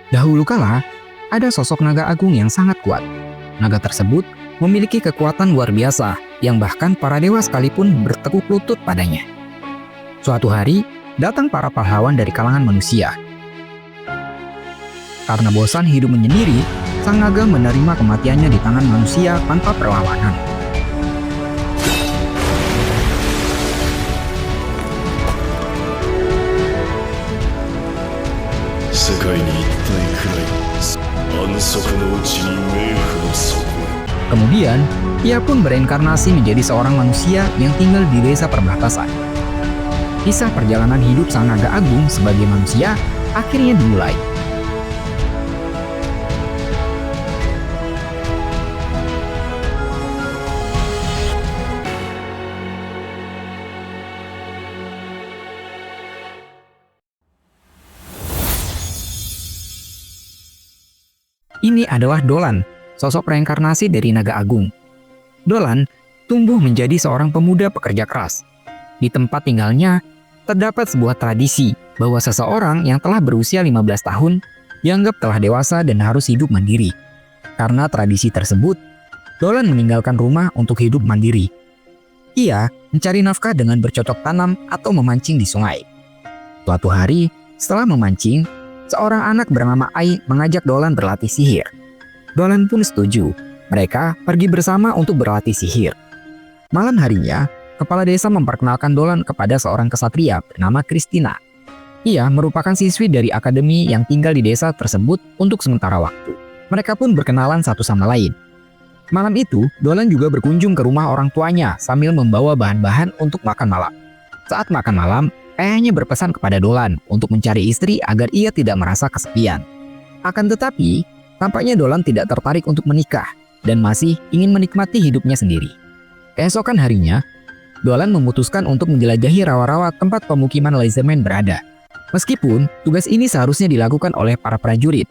Dahulu kala, ada sosok naga agung yang sangat kuat. Naga tersebut memiliki kekuatan luar biasa yang bahkan para dewa sekalipun bertekuk lutut padanya. Suatu hari, datang para pahlawan dari kalangan manusia. Karena bosan hidup menyendiri, sang naga menerima kematiannya di tangan manusia tanpa perlawanan. Kemudian, ia pun bereinkarnasi menjadi seorang manusia yang tinggal di desa perbatasan. Kisah perjalanan hidup sang naga agung sebagai manusia akhirnya dimulai. Ini adalah Dolan, sosok reinkarnasi dari naga agung. Dolan tumbuh menjadi seorang pemuda pekerja keras. Di tempat tinggalnya, terdapat sebuah tradisi bahwa seseorang yang telah berusia 15 tahun dianggap telah dewasa dan harus hidup mandiri. Karena tradisi tersebut, Dolan meninggalkan rumah untuk hidup mandiri. Ia mencari nafkah dengan bercocok tanam atau memancing di sungai. Suatu hari, setelah memancing, seorang anak bernama Ai mengajak Dolan berlatih sihir. Dolan pun setuju. Mereka pergi bersama untuk berlatih sihir. Malam harinya, kepala desa memperkenalkan Dolan kepada seorang kesatria bernama Kristina. Ia merupakan siswi dari akademi yang tinggal di desa tersebut untuk sementara waktu. Mereka pun berkenalan satu sama lain. Malam itu, Dolan juga berkunjung ke rumah orang tuanya sambil membawa bahan-bahan untuk makan malam. Saat makan malam, ayahnya berpesan kepada Dolan untuk mencari istri agar ia tidak merasa kesepian. Akan tetapi, tampaknya Dolan tidak tertarik untuk menikah dan masih ingin menikmati hidupnya sendiri. Keesokan harinya, Dolan memutuskan untuk menjelajahi rawa-rawa tempat pemukiman Lizardman berada. Meskipun tugas ini seharusnya dilakukan oleh para prajurit,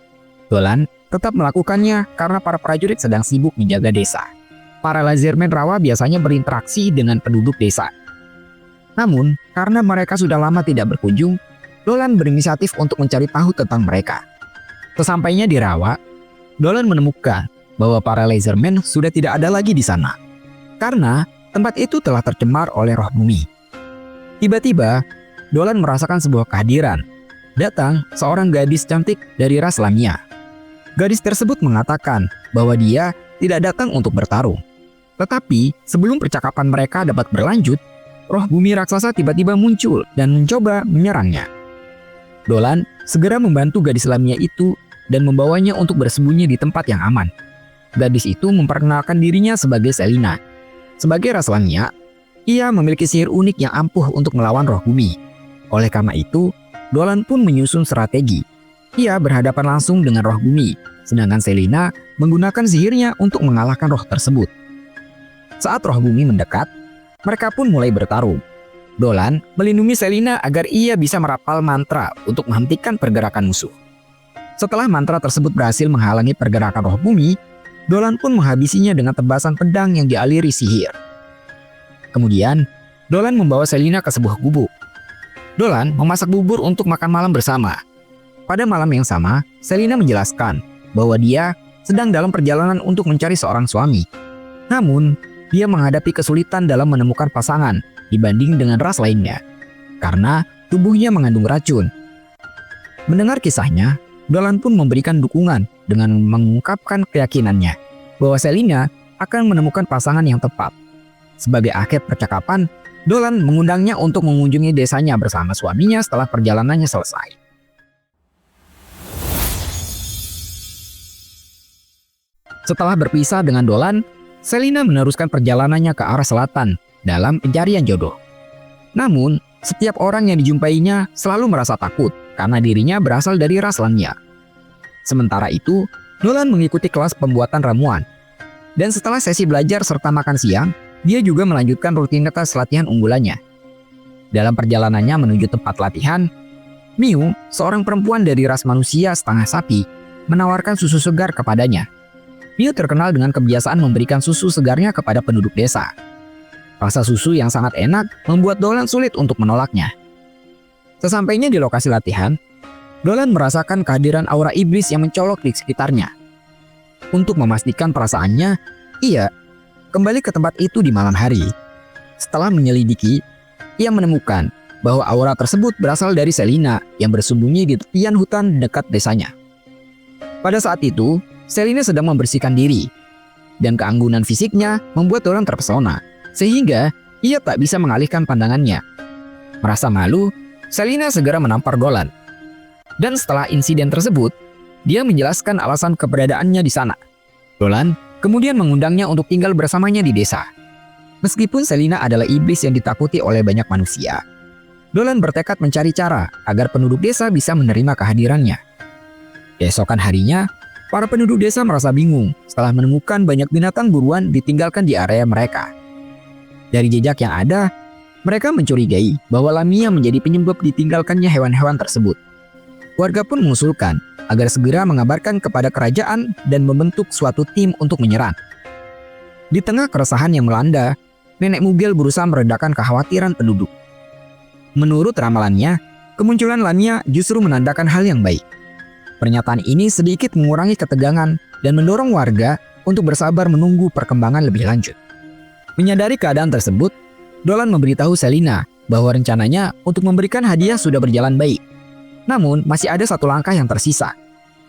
Dolan tetap melakukannya karena para prajurit sedang sibuk menjaga desa. Para Lizardman rawa biasanya berinteraksi dengan penduduk desa. Namun, karena mereka sudah lama tidak berkunjung, Dolan berinisiatif untuk mencari tahu tentang mereka. Sesampainya di rawa, Dolan menemukan bahwa para Lizardman sudah tidak ada lagi di sana. Karena tempat itu telah tercemar oleh roh bumi. Tiba-tiba, Dolan merasakan sebuah kehadiran. Datang seorang gadis cantik dari ras Lamia. Gadis tersebut mengatakan bahwa dia tidak datang untuk bertarung. Tetapi, sebelum percakapan mereka dapat berlanjut, roh bumi raksasa tiba-tiba muncul dan mencoba menyerangnya. Dolan segera membantu gadis Lamia itu dan membawanya untuk bersembunyi di tempat yang aman. Gadis itu memperkenalkan dirinya sebagai Selina. Sebagai ras Lamia, ia memiliki sihir unik yang ampuh untuk melawan roh bumi. Oleh karena itu, Dolan pun menyusun strategi. Ia berhadapan langsung dengan roh bumi, sedangkan Selina menggunakan sihirnya untuk mengalahkan roh tersebut. Saat roh bumi mendekat, mereka pun mulai bertarung. Dolan melindungi Selina agar ia bisa merapal mantra untuk menghentikan pergerakan musuh. Setelah mantra tersebut berhasil menghalangi pergerakan roh bumi, Dolan pun menghabisinya dengan tebasan pedang yang dialiri sihir. Kemudian, Dolan membawa Selina ke sebuah gubuk. Dolan memasak bubur untuk makan malam bersama. Pada malam yang sama, Selina menjelaskan bahwa dia sedang dalam perjalanan untuk mencari seorang suami. Namun, dia menghadapi kesulitan dalam menemukan pasangan dibanding dengan ras lainnya, karena tubuhnya mengandung racun. Mendengar kisahnya, Dolan pun memberikan dukungan dengan mengungkapkan keyakinannya bahwa Selina akan menemukan pasangan yang tepat. Sebagai akhir percakapan, Dolan mengundangnya untuk mengunjungi desanya bersama suaminya setelah perjalanannya selesai. Setelah berpisah dengan Dolan, Selina meneruskan perjalanannya ke arah selatan dalam pencarian jodoh. Namun, setiap orang yang dijumpainya selalu merasa takut karena dirinya berasal dari ras Lamia. Sementara itu, Dolan mengikuti kelas pembuatan ramuan. Dan setelah sesi belajar serta makan siang, dia juga melanjutkan rutinitas latihan unggulannya. Dalam perjalanannya menuju tempat latihan, Miu, seorang perempuan dari ras manusia setengah sapi, menawarkan susu segar kepadanya. Miu terkenal dengan kebiasaan memberikan susu segarnya kepada penduduk desa. Rasa susu yang sangat enak membuat Dolan sulit untuk menolaknya. Sesampainya di lokasi latihan, Dolan merasakan kehadiran aura iblis yang mencolok di sekitarnya. Untuk memastikan perasaannya, ia kembali ke tempat itu di malam hari. Setelah menyelidiki, ia menemukan bahwa aura tersebut berasal dari Selina yang bersembunyi di tepian hutan dekat desanya. Pada saat itu, Selina sedang membersihkan diri, dan keanggunan fisiknya membuat Dolan terpesona, sehingga ia tak bisa mengalihkan pandangannya. Merasa malu, Selina segera menampar Dolan. Dan setelah insiden tersebut, dia menjelaskan alasan keberadaannya di sana. Dolan kemudian mengundangnya untuk tinggal bersamanya di desa. Meskipun Selina adalah iblis yang ditakuti oleh banyak manusia, Dolan bertekad mencari cara agar penduduk desa bisa menerima kehadirannya. Keesokan harinya, para penduduk desa merasa bingung setelah menemukan banyak binatang buruan ditinggalkan di area mereka. Dari jejak yang ada, mereka mencurigai bahwa Lamia menjadi penyebab ditinggalkannya hewan-hewan tersebut. Warga pun mengusulkan agar segera mengabarkan kepada kerajaan dan membentuk suatu tim untuk menyerang. Di tengah keresahan yang melanda, Nenek Mugel berusaha meredakan kekhawatiran penduduk. Menurut ramalannya, kemunculan Lamia justru menandakan hal yang baik. Pernyataan ini sedikit mengurangi ketegangan dan mendorong warga untuk bersabar menunggu perkembangan lebih lanjut. Menyadari keadaan tersebut, Dolan memberitahu Selina bahwa rencananya untuk memberikan hadiah sudah berjalan baik. Namun, masih ada satu langkah yang tersisa.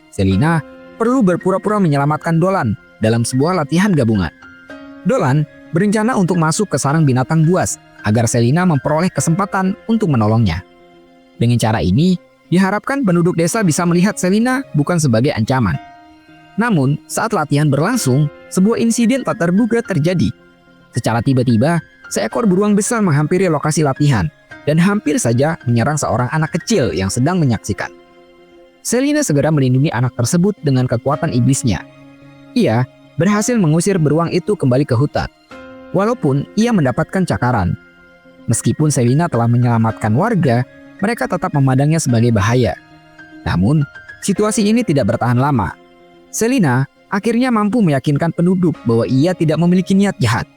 Selina perlu berpura-pura menyelamatkan Dolan dalam sebuah latihan gabungan. Dolan berencana untuk masuk ke sarang binatang buas agar Selina memperoleh kesempatan untuk menolongnya. Dengan cara ini, diharapkan penduduk desa bisa melihat Selina bukan sebagai ancaman. Namun, saat latihan berlangsung, sebuah insiden tak terduga terjadi. Secara tiba-tiba, seekor beruang besar menghampiri lokasi latihan dan hampir saja menyerang seorang anak kecil yang sedang menyaksikan. Selina segera melindungi anak tersebut dengan kekuatan iblisnya. Ia berhasil mengusir beruang itu kembali ke hutan, walaupun ia mendapatkan cakaran. Meskipun Selina telah menyelamatkan warga, mereka tetap memandangnya sebagai bahaya. Namun, situasi ini tidak bertahan lama. Selina akhirnya mampu meyakinkan penduduk bahwa ia tidak memiliki niat jahat.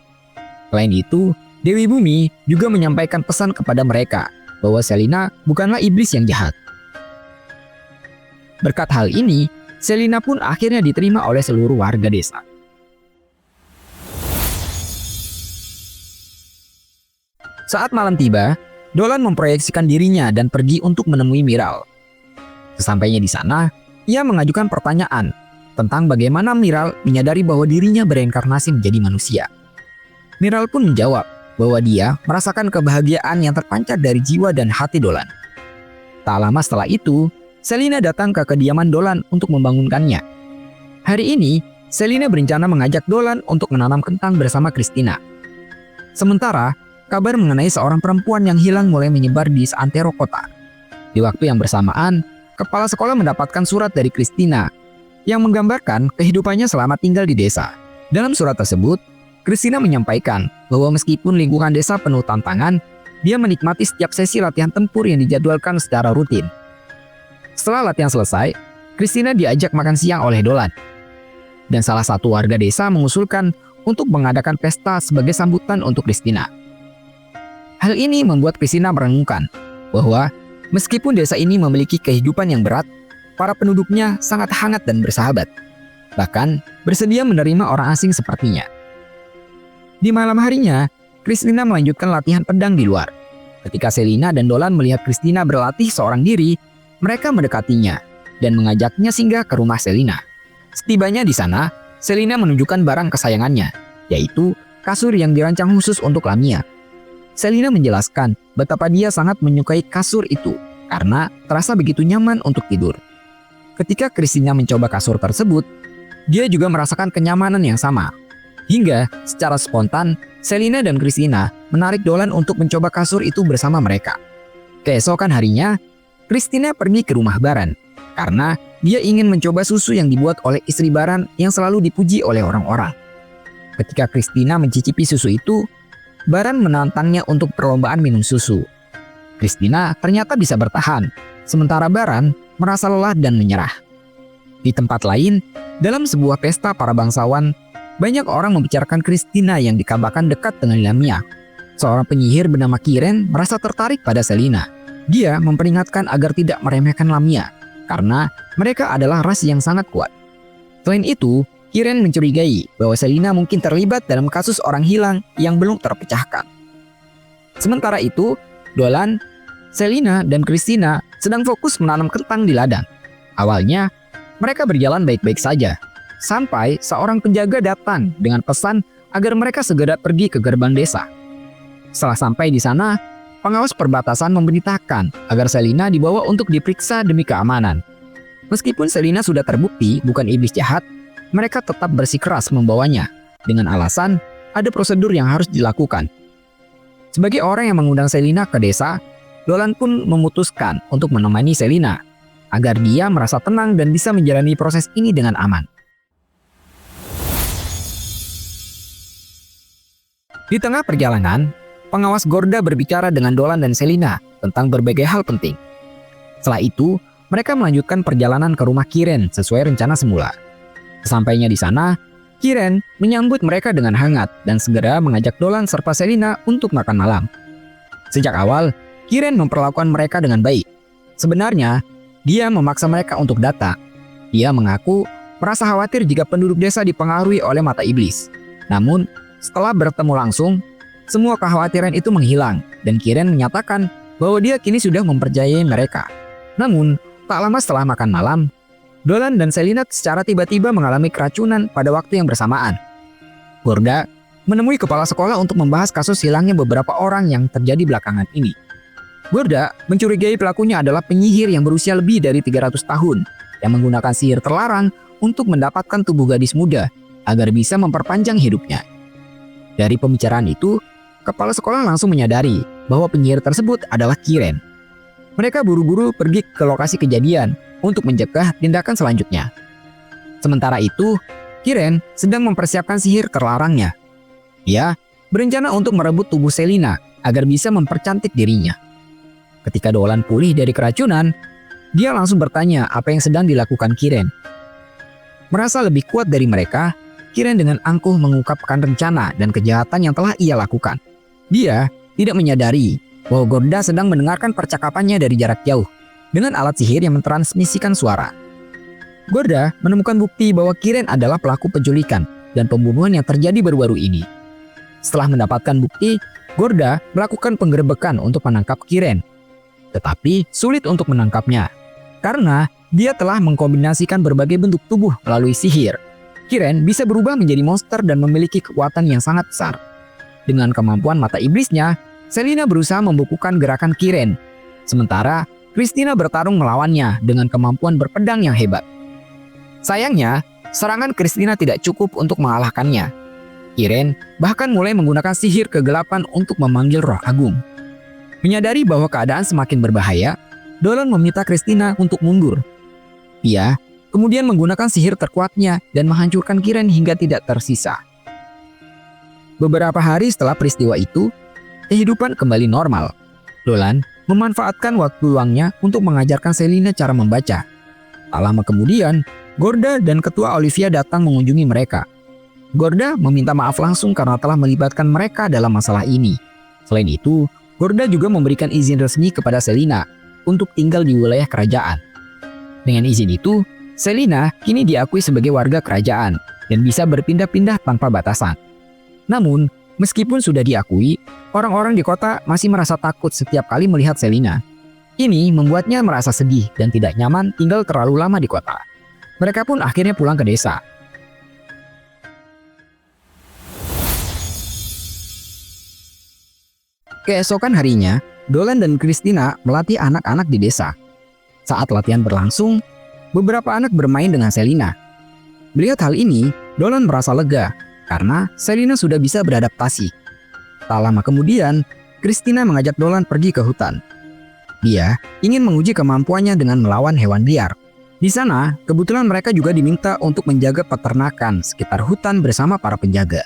Selain itu, Dewi Bumi juga menyampaikan pesan kepada mereka bahwa Selina bukanlah iblis yang jahat. Berkat hal ini, Selina pun akhirnya diterima oleh seluruh warga desa. Saat malam tiba, Dolan memproyeksikan dirinya dan pergi untuk menemui Miral. Sesampainya di sana, ia mengajukan pertanyaan tentang bagaimana Miral menyadari bahwa dirinya bereinkarnasi menjadi manusia. Miral pun menjawab bahwa dia merasakan kebahagiaan yang terpancar dari jiwa dan hati Dolan. Tak lama setelah itu, Selina datang ke kediaman Dolan untuk membangunkannya. Hari ini, Selina berencana mengajak Dolan untuk menanam kentang bersama Christina. Sementara, kabar mengenai seorang perempuan yang hilang mulai menyebar di seantero kota. Di waktu yang bersamaan, kepala sekolah mendapatkan surat dari Christina yang menggambarkan kehidupannya selama tinggal di desa. Dalam surat tersebut, Christina menyampaikan bahwa meskipun lingkungan desa penuh tantangan, dia menikmati setiap sesi latihan tempur yang dijadwalkan secara rutin. Setelah latihan selesai, Christina diajak makan siang oleh Dolan. Dan salah satu warga desa mengusulkan untuk mengadakan pesta sebagai sambutan untuk Christina. Hal ini membuat Christina merenungkan bahwa meskipun desa ini memiliki kehidupan yang berat, para penduduknya sangat hangat dan bersahabat, bahkan bersedia menerima orang asing sepertinya. Di malam harinya, Christina melanjutkan latihan pedang di luar. Ketika Selina dan Dolan melihat Christina berlatih seorang diri, mereka mendekatinya dan mengajaknya singgah ke rumah Selina. Setibanya di sana, Selina menunjukkan barang kesayangannya, yaitu kasur yang dirancang khusus untuk Lamia. Selina menjelaskan betapa dia sangat menyukai kasur itu karena terasa begitu nyaman untuk tidur. Ketika Christina mencoba kasur tersebut, dia juga merasakan kenyamanan yang sama. Hingga secara spontan, Selina dan Christina menarik Dolan untuk mencoba kasur itu bersama mereka. Keesokan harinya, Christina pergi ke rumah Baran karena dia ingin mencoba susu yang dibuat oleh istri Baran yang selalu dipuji oleh orang-orang. Ketika Christina mencicipi susu itu, Baran menantangnya untuk perlombaan minum susu. Christina ternyata bisa bertahan, sementara Baran merasa lelah dan menyerah. Di tempat lain, dalam sebuah pesta para bangsawan, banyak orang membicarakan Christina yang dikabarkan dekat dengan Lamia. Seorang penyihir bernama Kiren merasa tertarik pada Selina. Dia memperingatkan agar tidak meremehkan Lamia karena mereka adalah ras yang sangat kuat. Selain itu, Kiren mencurigai bahwa Selina mungkin terlibat dalam kasus orang hilang yang belum terpecahkan. Sementara itu, Dolan, Selina, dan Christina sedang fokus menanam kentang di ladang. Awalnya, mereka berjalan baik-baik saja, sampai seorang penjaga datang dengan pesan agar mereka segera pergi ke gerbang desa. Setelah sampai di sana, pengawas perbatasan memberitakan agar Selina dibawa untuk diperiksa demi keamanan. Meskipun Selina sudah terbukti bukan iblis jahat, mereka tetap bersikeras membawanya dengan alasan ada prosedur yang harus dilakukan. Sebagai orang yang mengundang Selina ke desa, Dolan pun memutuskan untuk menemani Selina agar dia merasa tenang dan bisa menjalani proses ini dengan aman. Di tengah perjalanan, pengawas Gorda berbicara dengan Dolan dan Selina tentang berbagai hal penting. Setelah itu, mereka melanjutkan perjalanan ke rumah Kiren sesuai rencana semula. Sesampainya di sana, Kiren menyambut mereka dengan hangat dan segera mengajak Dolan serta Selina untuk makan malam. Sejak awal, Kiren memperlakukan mereka dengan baik. Sebenarnya, dia memaksa mereka untuk datang. Dia mengaku merasa khawatir jika penduduk desa dipengaruhi oleh mata iblis. Namun, setelah bertemu langsung, semua kekhawatiran itu menghilang dan Kiren menyatakan bahwa dia kini sudah mempercayai mereka. Namun, tak lama setelah makan malam, Dolan dan Selina secara tiba-tiba mengalami keracunan pada waktu yang bersamaan. Gorda menemui kepala sekolah untuk membahas kasus hilangnya beberapa orang yang terjadi belakangan ini. Gorda mencurigai pelakunya adalah penyihir yang berusia lebih dari 300 tahun yang menggunakan sihir terlarang untuk mendapatkan tubuh gadis muda agar bisa memperpanjang hidupnya. Dari pembicaraan itu, kepala sekolah langsung menyadari bahwa penyihir tersebut adalah Kiren. Mereka buru-buru pergi ke lokasi kejadian untuk mencegah tindakan selanjutnya. Sementara itu, Kiren sedang mempersiapkan sihir terlarangnya. Dia berencana untuk merebut tubuh Selina agar bisa mempercantik dirinya. Ketika Dolan pulih dari keracunan, dia langsung bertanya apa yang sedang dilakukan Kiren. Merasa lebih kuat dari mereka, Kiren dengan angkuh mengungkapkan rencana dan kejahatan yang telah ia lakukan. Dia tidak menyadari bahwa Gorda sedang mendengarkan percakapannya dari jarak jauh dengan alat sihir yang mentransmisikan suara. Gorda menemukan bukti bahwa Kiren adalah pelaku penculikan dan pembunuhan yang terjadi baru-baru ini. Setelah mendapatkan bukti, Gorda melakukan penggerebekan untuk menangkap Kiren. Tetapi sulit untuk menangkapnya, karena dia telah mengkombinasikan berbagai bentuk tubuh melalui sihir. Kiren bisa berubah menjadi monster dan memiliki kekuatan yang sangat besar. Dengan kemampuan mata iblisnya, Selina berusaha membukukan gerakan Kiren. Sementara Christina bertarung melawannya dengan kemampuan berpedang yang hebat. Sayangnya, serangan Christina tidak cukup untuk mengalahkannya. Kiren bahkan mulai menggunakan sihir kegelapan untuk memanggil roh agung. Menyadari bahwa keadaan semakin berbahaya, Dolan meminta Christina untuk mundur. Ia kemudian menggunakan sihir terkuatnya dan menghancurkan Kiren hingga tidak tersisa. Beberapa hari setelah peristiwa itu, kehidupan kembali normal. Dolan memanfaatkan waktu luangnya untuk mengajarkan Selina cara membaca. Tak lama kemudian, Gorda dan Ketua Olivia datang mengunjungi mereka. Gorda meminta maaf langsung karena telah melibatkan mereka dalam masalah ini. Selain itu, Gorda juga memberikan izin resmi kepada Selina untuk tinggal di wilayah kerajaan. Dengan izin itu, Selina kini diakui sebagai warga kerajaan dan bisa berpindah-pindah tanpa batasan. Namun, meskipun sudah diakui, orang-orang di kota masih merasa takut setiap kali melihat Selina. Ini membuatnya merasa sedih dan tidak nyaman tinggal terlalu lama di kota. Mereka pun akhirnya pulang ke desa. Keesokan harinya, Dolan dan Christina melatih anak-anak di desa. Saat latihan berlangsung, beberapa anak bermain dengan Selina. Melihat hal ini, Dolan merasa lega karena Selina sudah bisa beradaptasi. Tak lama kemudian, Christina mengajak Dolan pergi ke hutan. Dia ingin menguji kemampuannya dengan melawan hewan liar. Di sana, kebetulan mereka juga diminta untuk menjaga peternakan sekitar hutan bersama para penjaga.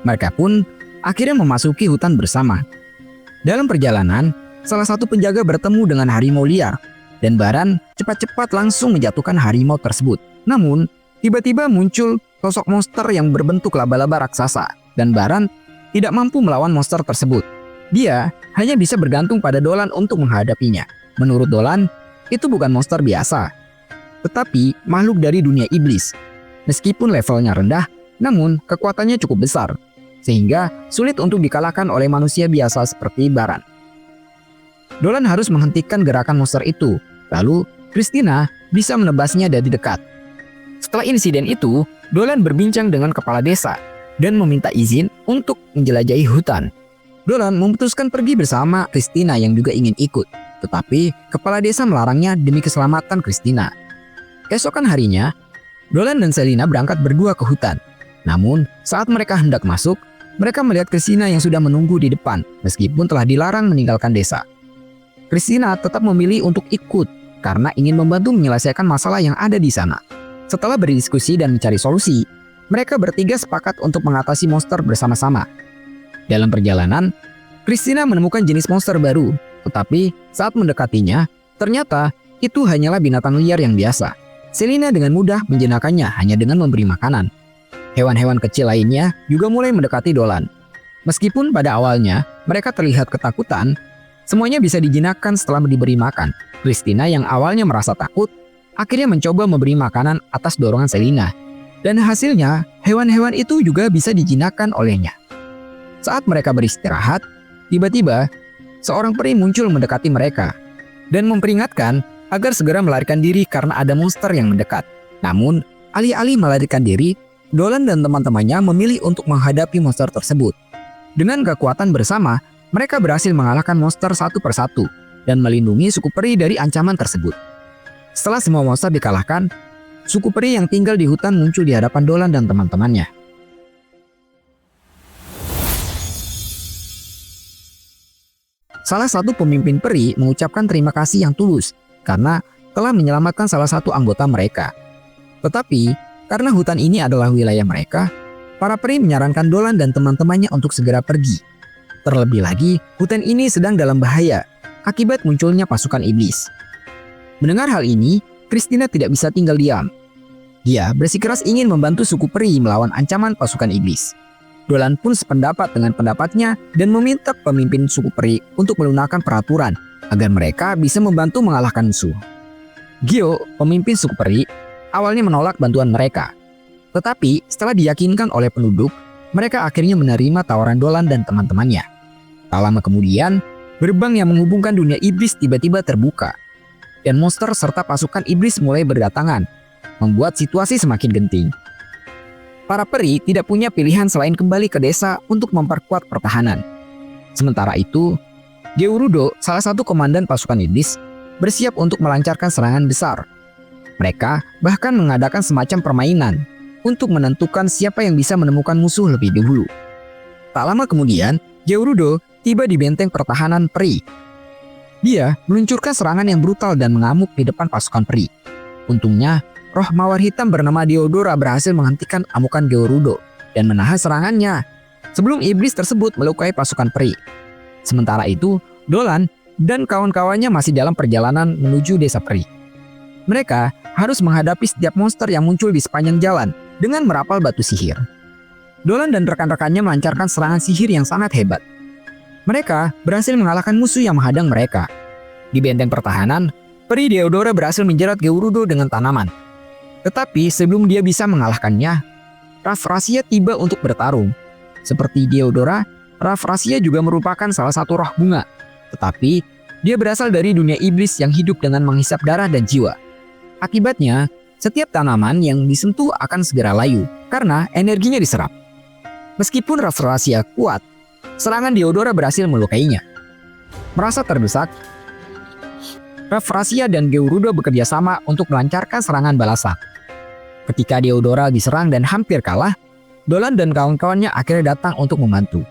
Mereka pun akhirnya memasuki hutan bersama. Dalam perjalanan, salah satu penjaga bertemu dengan harimau liar, dan Baran cepat-cepat langsung menjatuhkan harimau tersebut. Namun, tiba-tiba muncul sosok monster yang berbentuk laba-laba raksasa, dan Baran tidak mampu melawan monster tersebut. Dia hanya bisa bergantung pada Dolan untuk menghadapinya. Menurut Dolan, itu bukan monster biasa, tetapi makhluk dari dunia iblis. Meskipun levelnya rendah, namun kekuatannya cukup besar, sehingga sulit untuk dikalahkan oleh manusia biasa seperti Baran. Dolan harus menghentikan gerakan monster itu, lalu Christina bisa menebasnya dari dekat. Setelah insiden itu, Dolan berbincang dengan kepala desa dan meminta izin untuk menjelajahi hutan. Dolan memutuskan pergi bersama Christina yang juga ingin ikut, tetapi kepala desa melarangnya demi keselamatan Christina. Keesokan harinya, Dolan dan Selina berangkat berdua ke hutan. Namun, saat mereka hendak masuk, mereka melihat Christina yang sudah menunggu di depan meskipun telah dilarang meninggalkan desa. Christina tetap memilih untuk ikut karena ingin membantu menyelesaikan masalah yang ada di sana. Setelah berdiskusi dan mencari solusi, mereka bertiga sepakat untuk mengatasi monster bersama-sama. Dalam perjalanan, Christina menemukan jenis monster baru, tetapi saat mendekatinya, ternyata itu hanyalah binatang liar yang biasa. Selina dengan mudah menjinakkannya hanya dengan memberi makanan. Hewan-hewan kecil lainnya juga mulai mendekati Dolan. Meskipun pada awalnya mereka terlihat ketakutan, semuanya bisa dijinakkan setelah diberi makan. Christina yang awalnya merasa takut, akhirnya mencoba memberi makanan atas dorongan Selina. Dan hasilnya, hewan-hewan itu juga bisa dijinakkan olehnya. Saat mereka beristirahat, tiba-tiba seorang peri muncul mendekati mereka dan memperingatkan agar segera melarikan diri karena ada monster yang mendekat. Namun, alih-alih melarikan diri, Dolan dan teman-temannya memilih untuk menghadapi monster tersebut. Dengan kekuatan bersama, mereka berhasil mengalahkan monster satu persatu dan melindungi suku peri dari ancaman tersebut. Setelah semua monster dikalahkan, suku peri yang tinggal di hutan muncul di hadapan Dolan dan teman-temannya. Salah satu pemimpin peri mengucapkan terima kasih yang tulus karena telah menyelamatkan salah satu anggota mereka. Tetapi, karena hutan ini adalah wilayah mereka, para peri menyarankan Dolan dan teman-temannya untuk segera pergi. Terlebih lagi, hutan ini sedang dalam bahaya akibat munculnya pasukan iblis. Mendengar hal ini, Christina tidak bisa tinggal diam. Dia bersikeras ingin membantu suku peri melawan ancaman pasukan iblis. Dolan pun sependapat dengan pendapatnya dan meminta pemimpin suku peri untuk melunakkan peraturan agar mereka bisa membantu mengalahkan musuh. Gyo, pemimpin suku peri, awalnya menolak bantuan mereka. Tetapi setelah diyakinkan oleh penduduk, mereka akhirnya menerima tawaran Dolan dan teman-temannya. Tak lama kemudian, gerbang yang menghubungkan dunia iblis tiba-tiba terbuka. Dan monster serta pasukan iblis mulai berdatangan, membuat situasi semakin genting. Para peri tidak punya pilihan selain kembali ke desa untuk memperkuat pertahanan. Sementara itu, Gerudo, salah satu komandan pasukan iblis, bersiap untuk melancarkan serangan besar. Mereka bahkan mengadakan semacam permainan untuk menentukan siapa yang bisa menemukan musuh lebih dahulu. Tak lama kemudian, Gerudo tiba di benteng pertahanan peri. Dia meluncurkan serangan yang brutal dan mengamuk di depan pasukan peri. Untungnya, roh mawar hitam bernama Diodora berhasil menghentikan amukan Gerudo dan menahan serangannya sebelum iblis tersebut melukai pasukan peri. Sementara itu, Dolan dan kawan-kawannya masih dalam perjalanan menuju desa peri. Mereka harus menghadapi setiap monster yang muncul di sepanjang jalan dengan merapal batu sihir. Dolan dan rekan-rekannya melancarkan serangan sihir yang sangat hebat. Mereka berhasil mengalahkan musuh yang menghadang mereka. Di benteng pertahanan, peri Diodora berhasil menjerat Gerudo dengan tanaman. Tetapi sebelum dia bisa mengalahkannya, Raffrasia tiba untuk bertarung. Seperti Diodora, Raffrasia juga merupakan salah satu roh bunga. Tetapi, dia berasal dari dunia iblis yang hidup dengan menghisap darah dan jiwa. Akibatnya, setiap tanaman yang disentuh akan segera layu karena energinya diserap. Meskipun Raffrasia kuat, serangan Diodora berhasil melukainya. Merasa terdesak, Raffrasia dan Gerudo bekerja sama untuk melancarkan serangan balasan. Ketika Diodora diserang dan hampir kalah, Dolan dan kawan-kawannya akhirnya datang untuk membantu.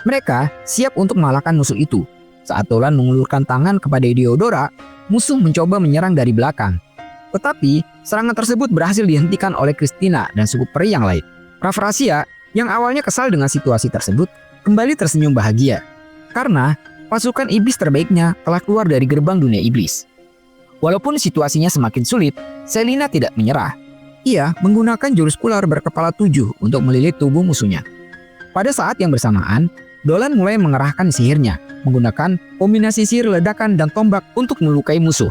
Mereka siap untuk mengalahkan musuh itu. Saat Dolan mengulurkan tangan kepada Diodora, musuh mencoba menyerang dari belakang. Tetapi, serangan tersebut berhasil dihentikan oleh Christina dan suku peri yang lain. Raffrasia, yang awalnya kesal dengan situasi tersebut, kembali tersenyum bahagia. Karena, pasukan iblis terbaiknya telah keluar dari gerbang dunia iblis. Walaupun situasinya semakin sulit, Selina tidak menyerah. Ia menggunakan jurus ular berkepala 7 untuk melilit tubuh musuhnya. Pada saat yang bersamaan, Dolan mulai mengerahkan sihirnya, menggunakan kombinasi sihir ledakan dan tombak untuk melukai musuh.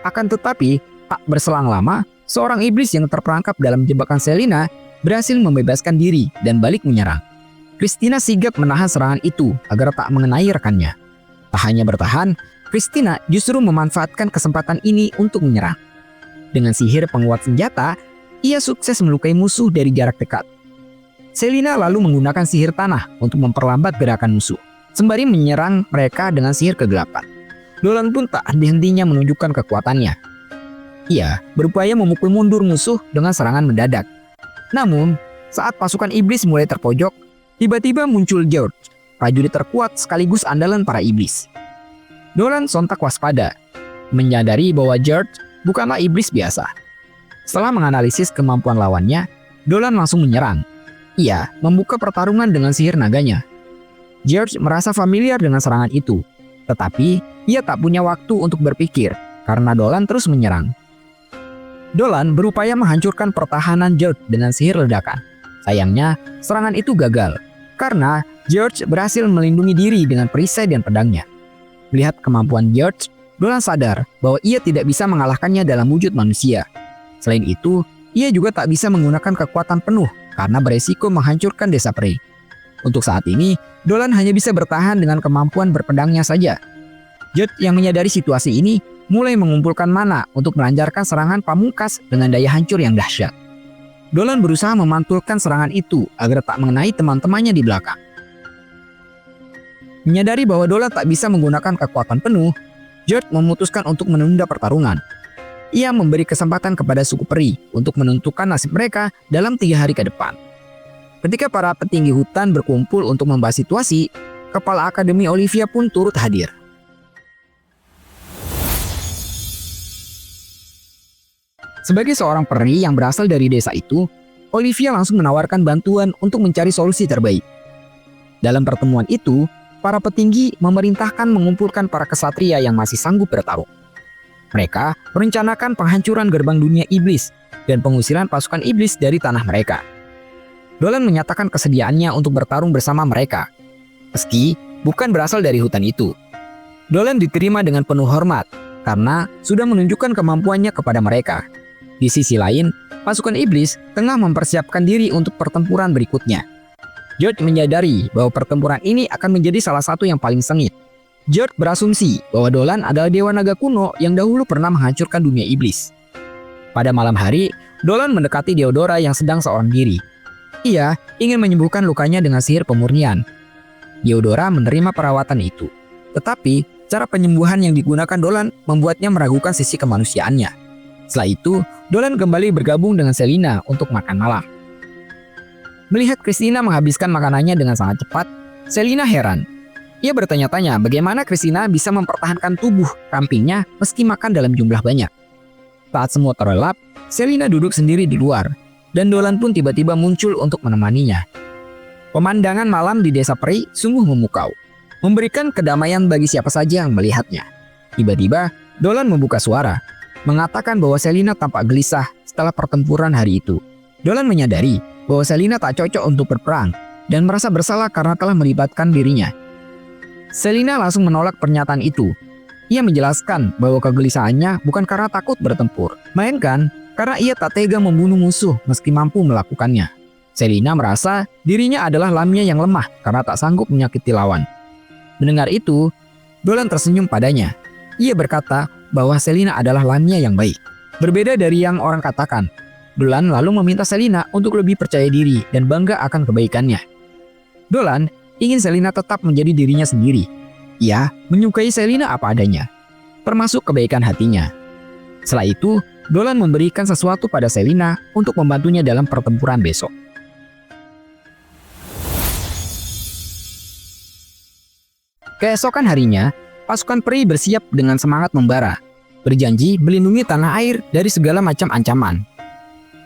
Akan tetapi, tak berselang lama, seorang iblis yang terperangkap dalam jebakan Selina berhasil membebaskan diri dan balik menyerang. Christina sigap menahan serangan itu agar tak mengenai rekannya. Tak hanya bertahan, Christina justru memanfaatkan kesempatan ini untuk menyerang. Dengan sihir penguat senjata, ia sukses melukai musuh dari jarak dekat. Selina lalu menggunakan sihir tanah untuk memperlambat gerakan musuh, sembari menyerang mereka dengan sihir kegelapan. Dolan pun tak henti-hentinya menunjukkan kekuatannya. Ia berupaya memukul mundur musuh dengan serangan mendadak. Namun, saat pasukan iblis mulai terpojok, tiba-tiba muncul George, prajurit terkuat sekaligus andalan para iblis. Dolan sontak waspada, menyadari bahwa George bukanlah iblis biasa. Setelah menganalisis kemampuan lawannya, Dolan langsung menyerang. Ia membuka pertarungan dengan sihir naganya. George merasa familiar dengan serangan itu, tetapi ia tak punya waktu untuk berpikir karena Dolan terus menyerang. Dolan berupaya menghancurkan pertahanan George dengan sihir ledakan. Sayangnya, serangan itu gagal karena George berhasil melindungi diri dengan perisai dan pedangnya. Melihat kemampuan George, Dolan sadar bahwa ia tidak bisa mengalahkannya dalam wujud manusia. Selain itu, ia juga tak bisa menggunakan kekuatan penuh karena beresiko menghancurkan desa Prey. Untuk saat ini, Dolan hanya bisa bertahan dengan kemampuan berpedangnya saja. George yang menyadari situasi ini mulai mengumpulkan mana untuk melancarkan serangan pamungkas dengan daya hancur yang dahsyat. Dolan berusaha memantulkan serangan itu agar tak mengenai teman-temannya di belakang. Menyadari bahwa Dolan tak bisa menggunakan kekuatan penuh, George memutuskan untuk menunda pertarungan. Ia memberi kesempatan kepada suku peri untuk menentukan nasib mereka dalam 3 hari ke depan. Ketika para petinggi hutan berkumpul untuk membahas situasi, Kepala Akademi Olivia pun turut hadir. Sebagai seorang peri yang berasal dari desa itu, Olivia langsung menawarkan bantuan untuk mencari solusi terbaik. Dalam pertemuan itu, para petinggi memerintahkan mengumpulkan para kesatria yang masih sanggup bertarung. Mereka merencanakan penghancuran gerbang dunia iblis dan pengusiran pasukan iblis dari tanah mereka. Dolan menyatakan kesediaannya untuk bertarung bersama mereka, meski bukan berasal dari hutan itu. Dolan diterima dengan penuh hormat karena sudah menunjukkan kemampuannya kepada mereka. Di sisi lain, pasukan iblis tengah mempersiapkan diri untuk pertempuran berikutnya. George menyadari bahwa pertempuran ini akan menjadi salah satu yang paling sengit. George berasumsi bahwa Dolan adalah dewa naga kuno yang dahulu pernah menghancurkan dunia iblis. Pada malam hari, Dolan mendekati Deodora yang sedang seorang diri. Ia ingin menyembuhkan lukanya dengan sihir pemurnian. Deodora menerima perawatan itu. Tetapi, cara penyembuhan yang digunakan Dolan membuatnya meragukan sisi kemanusiaannya. Setelah itu, Dolan kembali bergabung dengan Selina untuk makan malam. Melihat Christina menghabiskan makanannya dengan sangat cepat, Selina heran. Ia bertanya-tanya bagaimana Christina bisa mempertahankan tubuh rampingnya meski makan dalam jumlah banyak. Saat semua terlelap, Selina duduk sendiri di luar, dan Dolan pun tiba-tiba muncul untuk menemaninya. Pemandangan malam di desa Prey sungguh memukau, memberikan kedamaian bagi siapa saja yang melihatnya. Tiba-tiba, Dolan membuka suara, mengatakan bahwa Selina tampak gelisah setelah pertempuran hari itu. Dolan menyadari bahwa Selina tak cocok untuk berperang dan merasa bersalah karena telah melibatkan dirinya. Selina langsung menolak pernyataan itu. Ia menjelaskan bahwa kegelisahannya bukan karena takut bertempur, melainkan karena ia tak tega membunuh musuh meski mampu melakukannya. Selina merasa dirinya adalah Lamia yang lemah karena tak sanggup menyakiti lawan. Mendengar itu, Dolan tersenyum padanya. Ia berkata bahwa Selina adalah Lamia yang baik, berbeda dari yang orang katakan. Dolan lalu meminta Selina untuk lebih percaya diri dan bangga akan kebaikannya. Dolan ingin Selina tetap menjadi dirinya sendiri. Ia menyukai Selina apa adanya, termasuk kebaikan hatinya. Setelah itu, Dolan memberikan sesuatu pada Selina untuk membantunya dalam pertempuran besok. Keesokan harinya, pasukan peri bersiap dengan semangat membara, berjanji melindungi tanah air dari segala macam ancaman.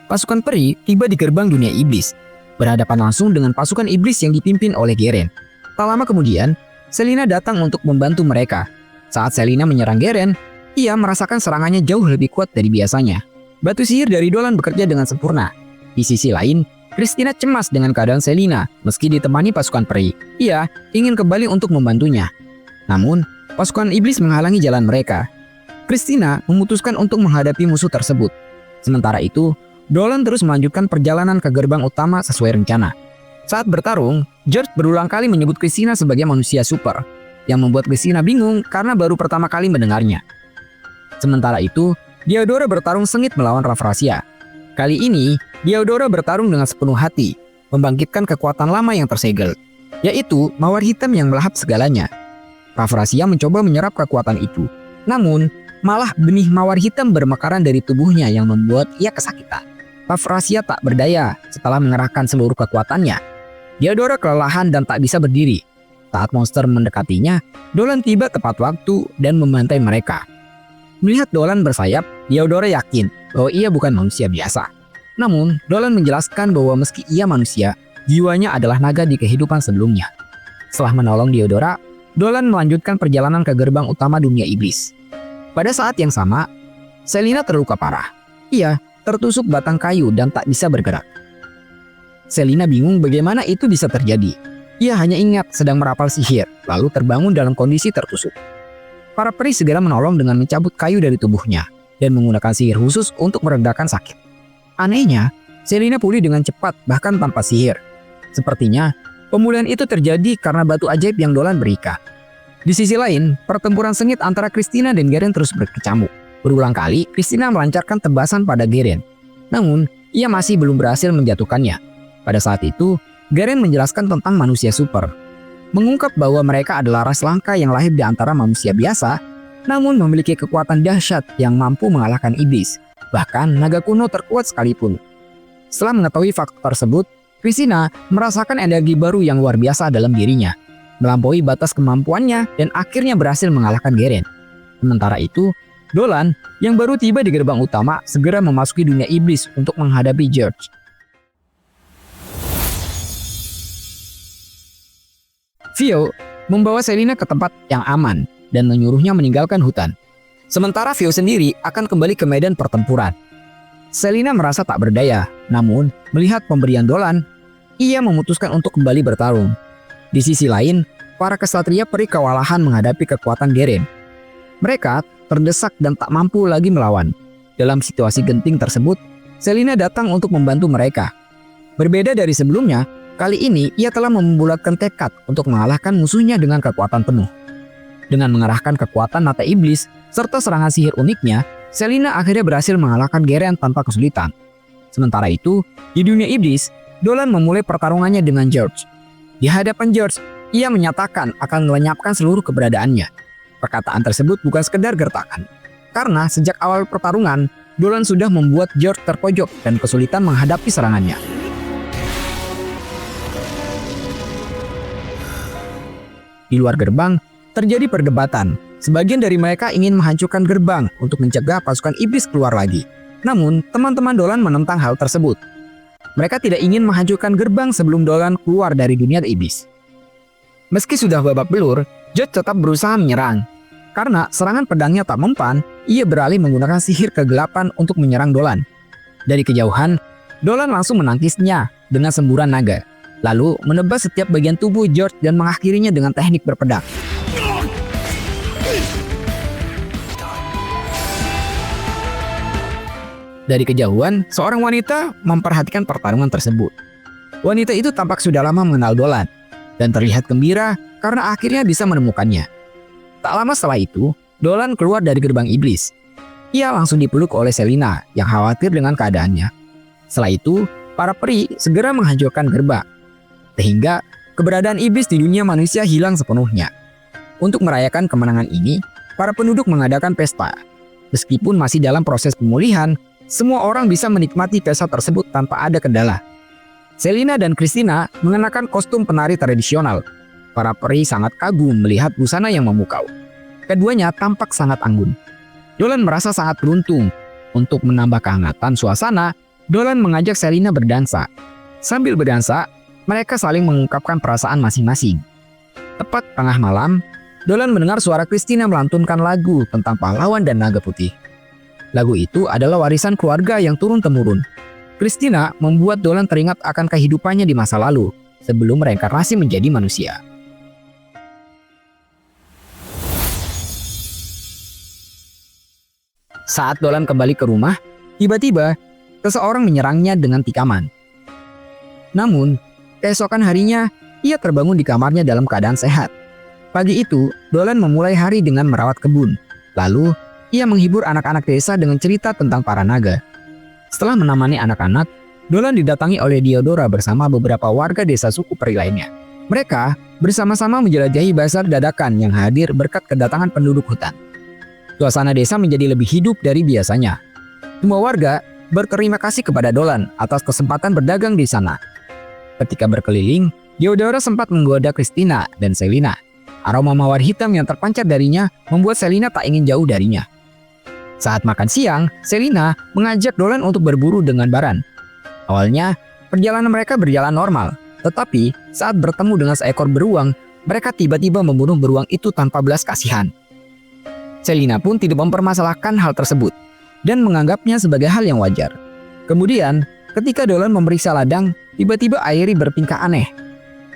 Pasukan peri tiba di gerbang dunia iblis, berhadapan langsung dengan pasukan iblis yang dipimpin oleh Geren. Tak lama kemudian, Selina datang untuk membantu mereka. Saat Selina menyerang Geren, ia merasakan serangannya jauh lebih kuat dari biasanya. Batu sihir dari Dolan bekerja dengan sempurna. Di sisi lain, Christina cemas dengan keadaan Selina meski ditemani pasukan peri. Ia ingin kembali untuk membantunya. Namun, pasukan iblis menghalangi jalan mereka. Christina memutuskan untuk menghadapi musuh tersebut. Sementara itu, Dolan terus melanjutkan perjalanan ke gerbang utama sesuai rencana. Saat bertarung, George berulang kali menyebut Christina sebagai manusia super, yang membuat Christina bingung karena baru pertama kali mendengarnya. Sementara itu, Diodora bertarung sengit melawan Raffrasia. Kali ini, Diodora bertarung dengan sepenuh hati, membangkitkan kekuatan lama yang tersegel, yaitu mawar hitam yang melahap segalanya. Raffrasia mencoba menyerap kekuatan itu, namun malah benih mawar hitam bermekaran dari tubuhnya yang membuat ia kesakitan. Raffrasia tak berdaya setelah mengerahkan seluruh kekuatannya. Diodora kelelahan dan tak bisa berdiri. Saat monster mendekatinya, Dolan tiba tepat waktu dan membantai mereka. Melihat Dolan bersayap, Diodora yakin bahwa ia bukan manusia biasa. Namun, Dolan menjelaskan bahwa meski ia manusia, jiwanya adalah naga di kehidupan sebelumnya. Setelah menolong Diodora, Dolan melanjutkan perjalanan ke gerbang utama dunia iblis. Pada saat yang sama, Selina terluka parah. Ia tertusuk batang kayu dan tak bisa bergerak. Selina bingung bagaimana itu bisa terjadi. Ia hanya ingat sedang merapal sihir, lalu terbangun dalam kondisi tertusuk. Para peri segera menolong dengan mencabut kayu dari tubuhnya dan menggunakan sihir khusus untuk meredakan sakit. Anehnya, Selina pulih dengan cepat bahkan tanpa sihir. Sepertinya, pemulihan itu terjadi karena batu ajaib yang Dolan berikan. Di sisi lain, pertempuran sengit antara Christina dan Garen terus berkecamuk. Berulang kali, Christina melancarkan tebasan pada Garen. Namun, ia masih belum berhasil menjatuhkannya. Pada saat itu, Garen menjelaskan tentang manusia super. Mengungkap bahwa mereka adalah ras langka yang lahir di antara manusia biasa, namun memiliki kekuatan dahsyat yang mampu mengalahkan iblis, bahkan naga kuno terkuat sekalipun. Setelah mengetahui fakta tersebut, Christina merasakan energi baru yang luar biasa dalam dirinya, melampaui batas kemampuannya dan akhirnya berhasil mengalahkan Garen. Sementara itu, Dolan yang baru tiba di gerbang utama segera memasuki dunia iblis untuk menghadapi George. Vio membawa Selina ke tempat yang aman dan menyuruhnya meninggalkan hutan. Sementara Vio sendiri akan kembali ke medan pertempuran. Selina merasa tak berdaya, namun melihat pemberian Dolan, ia memutuskan untuk kembali bertarung. Di sisi lain, para kesatria peri kewalahan menghadapi kekuatan Garen. Mereka terdesak dan tak mampu lagi melawan. Dalam situasi genting tersebut, Selina datang untuk membantu mereka. Berbeda dari sebelumnya, kali ini ia telah membulatkan tekad untuk mengalahkan musuhnya dengan kekuatan penuh. Dengan mengerahkan kekuatan mata iblis serta serangan sihir uniknya, Selina akhirnya berhasil mengalahkan Garen tanpa kesulitan. Sementara itu, di dunia iblis, Dolan memulai pertarungannya dengan George. Di hadapan George, ia menyatakan akan melenyapkan seluruh keberadaannya. Perkataan tersebut bukan sekedar gertakan, karena sejak awal pertarungan, Dolan sudah membuat George terpojok dan kesulitan menghadapi serangannya. Di luar gerbang, terjadi perdebatan. Sebagian dari mereka ingin menghancurkan gerbang untuk mencegah pasukan iblis keluar lagi. Namun, teman-teman Dolan menentang hal tersebut. Mereka tidak ingin menghancurkan gerbang sebelum Dolan keluar dari dunia iblis. Meski sudah babak belur, George tetap berusaha menyerang. Karena serangan pedangnya tak mempan, ia beralih menggunakan sihir kegelapan untuk menyerang Dolan. Dari kejauhan, Dolan langsung menangkisnya dengan semburan naga. Lalu menebas setiap bagian tubuh George dan mengakhirinya dengan teknik berpedang. Dari kejauhan, seorang wanita memperhatikan pertarungan tersebut. Wanita itu tampak sudah lama mengenal Dolan dan terlihat gembira karena akhirnya bisa menemukannya. Tak lama setelah itu, Dolan keluar dari gerbang iblis. Ia langsung dipeluk oleh Selina yang khawatir dengan keadaannya. Setelah itu, para peri segera menghancurkan gerbang, sehingga keberadaan iblis di dunia manusia hilang sepenuhnya. Untuk merayakan kemenangan ini, para penduduk mengadakan pesta. Meskipun masih dalam proses pemulihan, semua orang bisa menikmati pesta tersebut tanpa ada kendala. Selina dan Christina mengenakan kostum penari tradisional. Para peri sangat kagum melihat busana yang memukau. Keduanya tampak sangat anggun. Dolan merasa sangat beruntung. Untuk menambah kehangatan suasana, Dolan mengajak Selina berdansa. Sambil berdansa, mereka saling mengungkapkan perasaan masing-masing. Tepat tengah malam, Dolan mendengar suara Christina melantunkan lagu tentang pahlawan dan naga putih. Lagu itu adalah warisan keluarga yang turun-temurun. Christina membuat Dolan teringat akan kehidupannya di masa lalu sebelum reinkarnasi menjadi manusia. Saat Dolan kembali ke rumah, tiba-tiba seseorang menyerangnya dengan tikaman. Namun, keesokan harinya ia terbangun di kamarnya dalam keadaan sehat. Pagi itu, Dolan memulai hari dengan merawat kebun. Lalu, ia menghibur anak-anak desa dengan cerita tentang para naga. Setelah menemani anak-anak, Dolan didatangi oleh Diodora bersama beberapa warga desa suku Peri lainnya. Mereka bersama-sama menjelajahi bazar dadakan yang hadir berkat kedatangan penduduk hutan. Suasana desa menjadi lebih hidup dari biasanya. Semua warga berterima kasih kepada Dolan atas kesempatan berdagang di sana. Ketika berkeliling, Diodora sempat menggoda Christina dan Selina. Aroma mawar hitam yang terpancar darinya membuat Selina tak ingin jauh darinya. Saat makan siang, Selina mengajak Dolan untuk berburu dengan Baran. Awalnya, perjalanan mereka berjalan normal. Tetapi, saat bertemu dengan seekor beruang, mereka tiba-tiba membunuh beruang itu tanpa belas kasihan. Selina pun tidak mempermasalahkan hal tersebut dan menganggapnya sebagai hal yang wajar. Kemudian, ketika Dolan memeriksa ladang, tiba-tiba Airi bertingkah aneh.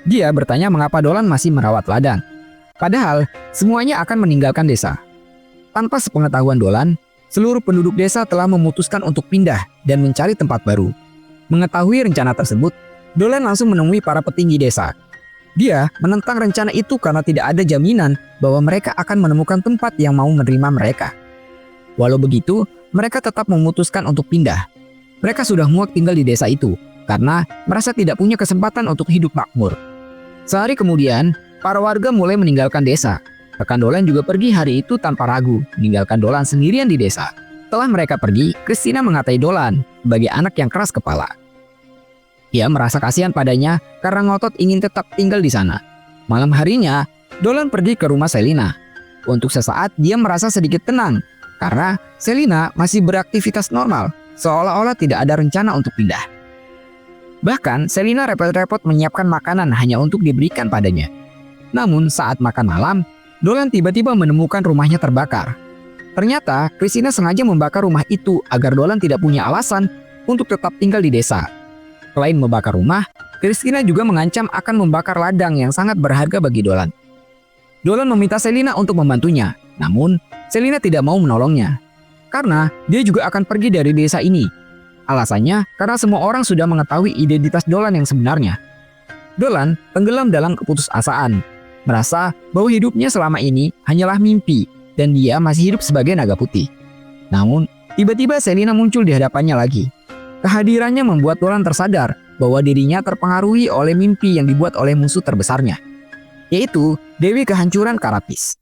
Dia bertanya mengapa Dolan masih merawat ladang. Padahal, semuanya akan meninggalkan desa. Tanpa sepengetahuan Dolan, seluruh penduduk desa telah memutuskan untuk pindah dan mencari tempat baru. Mengetahui rencana tersebut, Dolan langsung menemui para petinggi desa. Dia menentang rencana itu karena tidak ada jaminan bahwa mereka akan menemukan tempat yang mau menerima mereka. Walau begitu, mereka tetap memutuskan untuk pindah. Mereka sudah muak tinggal di desa itu karena merasa tidak punya kesempatan untuk hidup makmur. Sehari kemudian, para warga mulai meninggalkan desa. Rekan Dolan juga pergi hari itu tanpa ragu, meninggalkan Dolan sendirian di desa. Setelah mereka pergi, Christina mengatai Dolan sebagai anak yang keras kepala. Ia merasa kasihan padanya karena ngotot ingin tetap tinggal di sana. Malam harinya, Dolan pergi ke rumah Selina. Untuk sesaat dia merasa sedikit tenang karena Selina masih beraktivitas normal, seolah-olah tidak ada rencana untuk pindah. Bahkan Selina repot-repot menyiapkan makanan hanya untuk diberikan padanya. Namun saat makan malam, Dolan tiba-tiba menemukan rumahnya terbakar. Ternyata Christina sengaja membakar rumah itu agar Dolan tidak punya alasan untuk tetap tinggal di desa. Selain membakar rumah, Christina juga mengancam akan membakar ladang yang sangat berharga bagi Dolan. Dolan meminta Selina untuk membantunya, namun Selina tidak mau menolongnya. Karena dia juga akan pergi dari desa ini. Alasannya karena semua orang sudah mengetahui identitas Dolan yang sebenarnya. Dolan tenggelam dalam keputusasaan, merasa bahwa hidupnya selama ini hanyalah mimpi dan dia masih hidup sebagai naga putih. Namun, tiba-tiba Selina muncul di hadapannya lagi. Kehadirannya membuat Dolan tersadar bahwa dirinya terpengaruhi oleh mimpi yang dibuat oleh musuh terbesarnya, yaitu Dewi Kehancuran Karapis.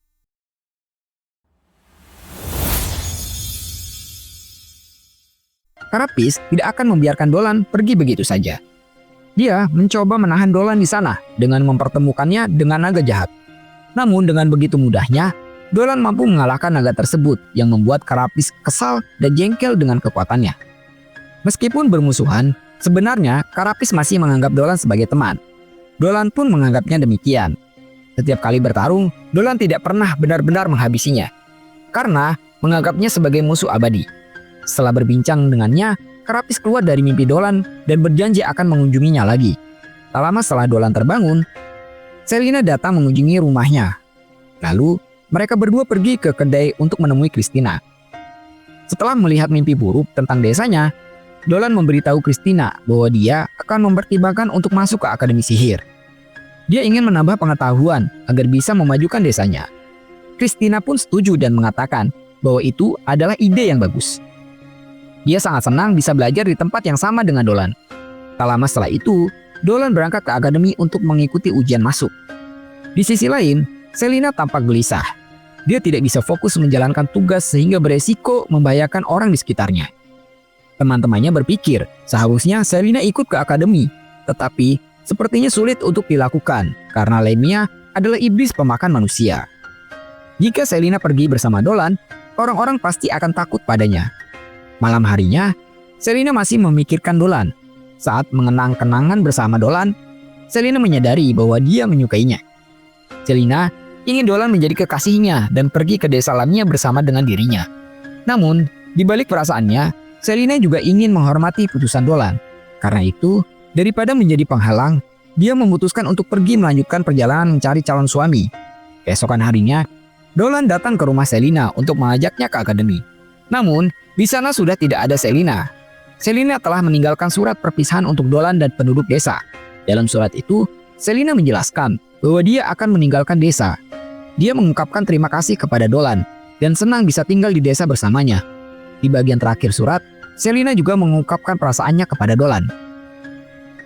Karapis tidak akan membiarkan Dolan pergi begitu saja. Dia mencoba menahan Dolan di sana dengan mempertemukannya dengan naga jahat. Namun dengan begitu mudahnya, Dolan mampu mengalahkan naga tersebut yang membuat Karapis kesal dan jengkel dengan kekuatannya. Meskipun bermusuhan, sebenarnya Karapis masih menganggap Dolan sebagai teman. Dolan pun menganggapnya demikian. Setiap kali bertarung, Dolan tidak pernah benar-benar menghabisinya, karena menganggapnya sebagai musuh abadi. Setelah berbincang dengannya, Karapis keluar dari mimpi Dolan dan berjanji akan mengunjunginya lagi. Tak lama setelah Dolan terbangun, Selina datang mengunjungi rumahnya. Lalu, mereka berdua pergi ke kedai untuk menemui Christina. Setelah melihat mimpi buruk tentang desanya, Dolan memberitahu Christina bahwa dia akan mempertimbangkan untuk masuk ke Akademi Sihir. Dia ingin menambah pengetahuan agar bisa memajukan desanya. Christina pun setuju dan mengatakan bahwa itu adalah ide yang bagus. Dia sangat senang bisa belajar di tempat yang sama dengan Dolan. Tak lama setelah itu, Dolan berangkat ke akademi untuk mengikuti ujian masuk. Di sisi lain, Selina tampak gelisah. Dia tidak bisa fokus menjalankan tugas sehingga beresiko membahayakan orang di sekitarnya. Teman-temannya berpikir seharusnya Selina ikut ke akademi, tetapi sepertinya sulit untuk dilakukan karena Lemia adalah iblis pemakan manusia. Jika Selina pergi bersama Dolan, orang-orang pasti akan takut padanya. Malam harinya, Selina masih memikirkan Dolan. Saat mengenang kenangan bersama Dolan, Selina menyadari bahwa dia menyukainya. Selina ingin Dolan menjadi kekasihnya dan pergi ke desa Lamia bersama dengan dirinya. Namun, di balik perasaannya, Selina juga ingin menghormati putusan Dolan. Karena itu, daripada menjadi penghalang, dia memutuskan untuk pergi melanjutkan perjalanan mencari calon suami. Keesokan harinya, Dolan datang ke rumah Selina untuk mengajaknya ke akademi. Namun, di sana sudah tidak ada Selina. Selina telah meninggalkan surat perpisahan untuk Dolan dan penduduk desa. Dalam surat itu, Selina menjelaskan bahwa dia akan meninggalkan desa. Dia mengungkapkan terima kasih kepada Dolan dan senang bisa tinggal di desa bersamanya. Di bagian terakhir surat, Selina juga mengungkapkan perasaannya kepada Dolan.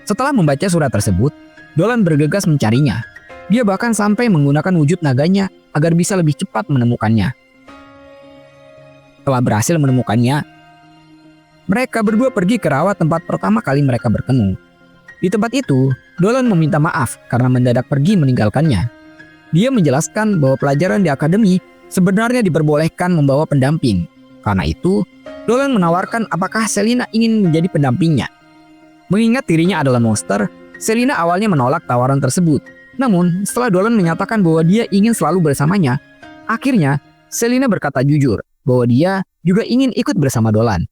Setelah membaca surat tersebut, Dolan bergegas mencarinya. Dia bahkan sampai menggunakan wujud naganya agar bisa lebih cepat menemukannya. Setelah berhasil menemukannya, mereka berdua pergi ke rawa tempat pertama kali mereka bertemu. Di tempat itu, Dolan meminta maaf karena mendadak pergi meninggalkannya. Dia menjelaskan bahwa pelajaran di akademi sebenarnya diperbolehkan membawa pendamping. Karena itu, Dolan menawarkan apakah Selina ingin menjadi pendampingnya. Mengingat dirinya adalah monster, Selina awalnya menolak tawaran tersebut. Namun, setelah Dolan menyatakan bahwa dia ingin selalu bersamanya, akhirnya Selina berkata jujur bahwa dia juga ingin ikut bersama Dolan.